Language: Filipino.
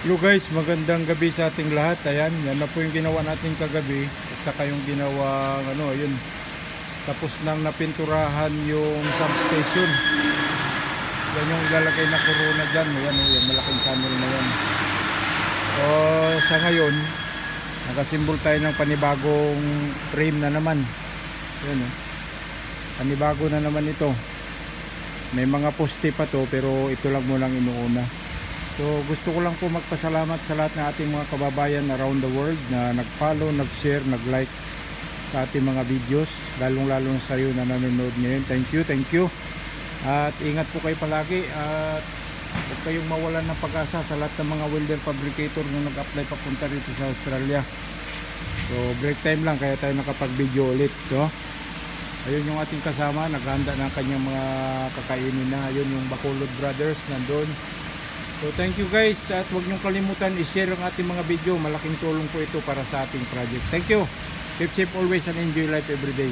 Hello guys, magandang gabi sa ating lahat. Ayan, yan na po yung ginawa natin kagabi. At saka yung ginawa, yun. Tapos nang napinturahan yung substation. Yan yung ilalagay na corona dyan. Ayan, yung malaking panel na yan. So, sa ngayon, nakasimbol tayo ng panibagong frame na naman. Ayan, panibago na naman ito. May mga poste pa to, pero ito lang munang inuuna. So gusto ko lang po magpasalamat sa lahat ng ating mga kababayan around the world na nag-follow, nag-share, nag-like sa ating mga videos, lalong-lalong sa iyo na nanonood ngayon. Thank you. At ingat po kayo palagi at huwag kayong mawalan ng pag-asa sa lahat ng mga welder fabricator na nag-apply papunta rito sa Australia. So break time lang kaya tayo nakapag-video ulit. So ayun yung ating kasama, naghanda ng kanyang mga kakainin na. Ayun yung Bacolod Brothers nandun. So thank you guys, at huwag niyong kalimutan i-share ang ating mga video. Malaking tulong po ito para sa ating project. Thank you. Keep safe always and enjoy life every day.